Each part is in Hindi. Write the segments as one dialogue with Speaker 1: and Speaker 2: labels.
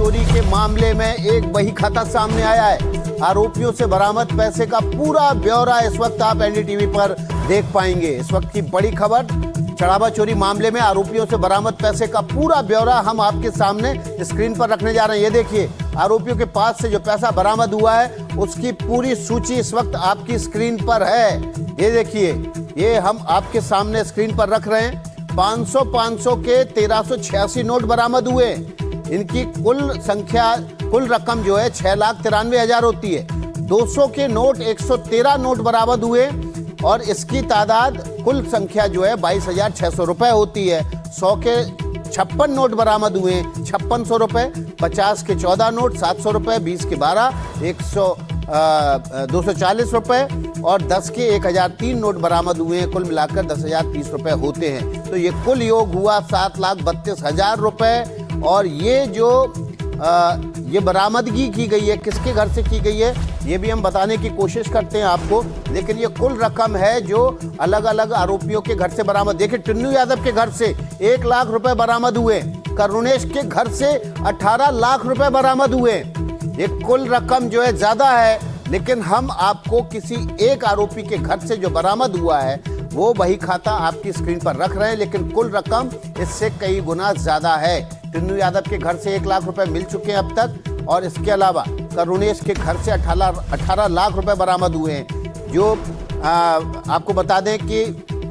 Speaker 1: चोरी के मामले में एक बही खाता सामने आया है। आरोपियों से बरामद पैसे का पूरा ब्यौरा इस वक्त आप एनडीटीवी पर देख पाएंगे। इस वक्त की बड़ी खबर, चढ़ावा चोरी मामले में आरोपियों से बरामद पैसे का पूरा ब्यौरा हम आपके सामने स्क्रीन पर रखने जा रहे हैं। ये देखिए, आरोपियों के पास से जो पैसा बरामद हुआ है उसकी पूरी सूची इस वक्त आपकी स्क्रीन पर है। ये देखिए, ये हम आपके सामने स्क्रीन पर रख रहे हैं। 500 के 1386 नोट बरामद हुए। इनकी कुल रकम जो है 6,93,000 होती है। 200 के नोट 113 नोट बरामद हुए और इसकी तादाद कुल संख्या जो है 22,600 रुपए होती है। 100 के 56 नोट बरामद हुए, 5600 रुपए। 50 के 14 नोट 700 रुपए, 20 के 12 240 रुपए और 10 के 1003 नोट बरामद हुए हैं। कुल मिलाकर 10,030 रुपए होते हैं। तो ये कुल योग हुआ 7,32,000 रुपए। और ये जो ये बरामदगी की गई है, किसके घर से की गई है ये भी हम बताने की कोशिश करते हैं आपको। लेकिन ये कुल रकम है जो अलग अलग आरोपियों के घर से बरामद। देखिए, टुन्नू यादव के घर से 1 लाख रुपए बरामद हुए। करुणेश के घर से 18 लाख रुपए बरामद हुए। ये कुल रकम जो है ज्यादा है, लेकिन हम आपको किसी एक आरोपी के घर से जो बरामद हुआ है वो बही खाता आपकी स्क्रीन पर रख रहे हैं, लेकिन कुल रकम इससे कई गुना ज्यादा है। टुन्नू यादव के घर से 1 लाख रुपए मिल चुके हैं अब तक, और इसके अलावा करुणेश के घर से 18 लाख रुपए बरामद हुए हैं। जो आपको बता दें कि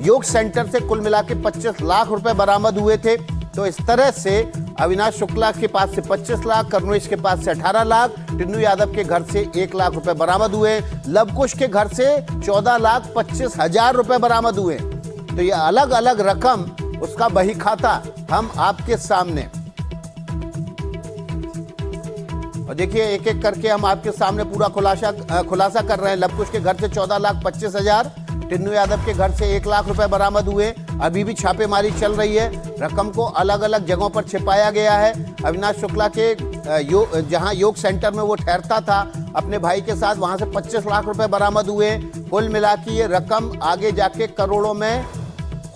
Speaker 1: योग सेंटर से कुल मिला के 25 लाख रुपए बरामद हुए थे। तो इस तरह से अविनाश शुक्ला के पास से 25 लाख, करुणेश के पास से 18 लाख, टुन्नू यादव के घर से 1 लाख रुपए बरामद हुए। लवकुश के घर से 14,25,000 रुपए बरामद हुए। तो ये अलग अलग रकम, उसका बही खाता हम आपके सामने, और देखिए एक एक करके हम आपके सामने पूरा खुलासा कर रहे हैं। लवकुश के घर से 14,25,000, टुन्नू यादव के घर से 1 लाख रुपए बरामद हुए। अभी भी छापेमारी चल रही है। रकम को अलग अलग जगहों पर छिपाया गया है। अविनाश शुक्ला के जहां योग सेंटर में वो ठहरता था अपने भाई के साथ, वहां से 25 लाख रुपए बरामद हुए। कुल मिला के ये रकम आगे जाके करोड़ों में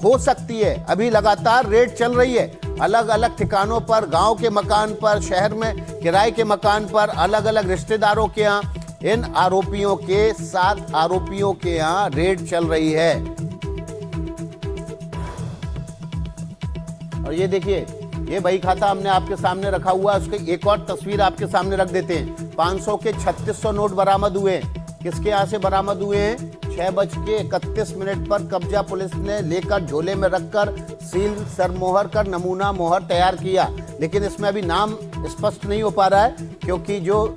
Speaker 1: हो सकती है। अभी लगातार रेड चल रही है अलग अलग ठिकानों पर, गांव के मकान पर, शहर में किराए के मकान पर, अलग अलग रिश्तेदारों के यहाँ। इन आरोपियों के 7 आरोपियों के यहाँ रेड चल रही है। और ये देखिए, ये बही खाता हमने आपके सामने रखा हुआ है। उसकी एक और तस्वीर आपके सामने रख देते हैं। 500 के 3600 नोट बरामद हुए। किसके यहाँ से बरामद हुए हैं? 6:31 पर कब्जा पुलिस ने लेकर झोले में रखकर सील सरमोहर कर नमूना मोहर तैयार किया। लेकिन इसमें अभी नाम स्पष्ट नहीं हो पा रहा है, क्योंकि जो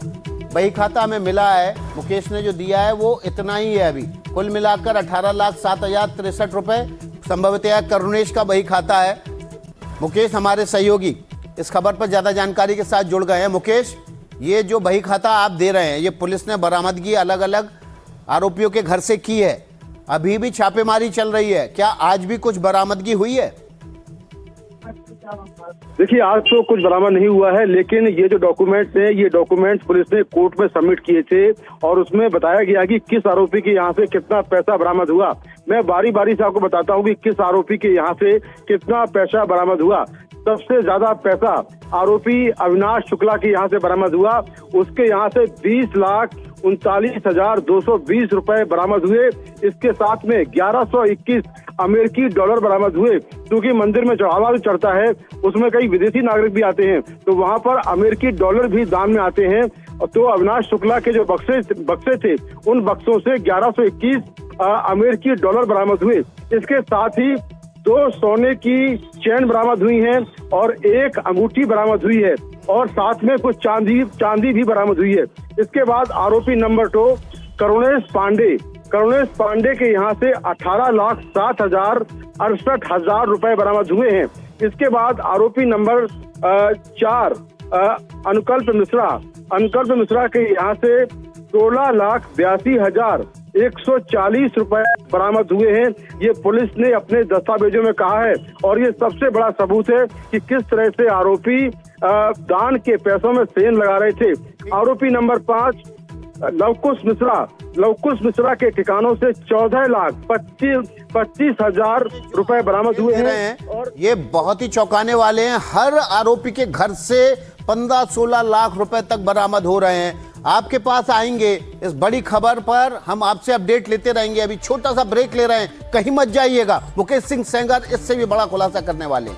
Speaker 1: बही खाता में मिला है, मुकेश ने जो दिया है वो इतना ही है। अभी कुल मिलाकर 18,07,063 रुपए संभवतः करुणेश का बही खाता है। मुकेश हमारे सहयोगी इस खबर पर ज्यादा जानकारी के साथ जुड़ गए हैं। मुकेश, ये जो बही खाता आप दे रहे हैं, ये पुलिस ने बरामदगी अलग अलग आरोपियों के घर से की है। अभी भी छापेमारी चल रही है, क्या आज भी कुछ बरामदगी हुई है?
Speaker 2: देखिए, आज तो कुछ बरामद नहीं हुआ है, लेकिन ये जो डॉक्यूमेंट्स हैं, ये डॉक्यूमेंट्स पुलिस ने कोर्ट में सबमिट किए थे और उसमें बताया गया कि किस आरोपी के यहाँ से कितना पैसा बरामद हुआ। मैं बारी बारी से आपको बताता हूँ कि किस आरोपी के यहाँ से कितना पैसा बरामद हुआ। सबसे ज्यादा पैसा आरोपी अविनाश शुक्ला के यहाँ से बरामद हुआ। उसके यहाँ से 20,39,220 रुपए बरामद हुए। इसके साथ में 1121 अमेरिकी डॉलर बरामद हुए। क्योंकि मंदिर में चढ़ावा भी चढ़ता है, उसमें कई विदेशी नागरिक भी आते हैं, तो वहां पर अमेरिकी डॉलर भी दान में आते हैं। तो अविनाश शुक्ला के जो बक्से थे, उन बक्सों से 1121 अमेरिकी डॉलर बरामद हुए। इसके साथ ही 2 सोने की चैन बरामद हुई हैं और 1 अंगूठी बरामद हुई है, और साथ में कुछ चांदी भी बरामद हुई है। इसके बाद आरोपी नंबर 2 करुणेश पांडे के यहाँ से 18,07,68,000 रुपए बरामद हुए हैं। इसके बाद आरोपी नंबर 4 अनुकल्प मिश्रा के यहाँ से 16,82,140 रुपए बरामद हुए हैं। ये पुलिस ने अपने दस्तावेजों में कहा है, और ये सबसे बड़ा सबूत है कि किस तरह से आरोपी दान के पैसों में सेंध लगा रहे थे। आरोपी नंबर 5 लवकुश मिश्रा के ठिकानों से 14,25,000 25,000 रुपए बरामद हुए
Speaker 1: रहे
Speaker 2: हैं।
Speaker 1: हैं।
Speaker 2: और
Speaker 1: ये बहुत ही चौंकाने वाले हैं। हर आरोपी के घर से 15-16 लाख रुपए तक बरामद हो रहे हैं। आपके पास आएंगे इस बड़ी खबर पर, हम आपसे अपडेट लेते रहेंगे। अभी छोटा सा ब्रेक ले रहे हैं, कहीं मत जाइएगा। मुकेश सिंह सेंगर इससे भी बड़ा खुलासा करने वाले हैं।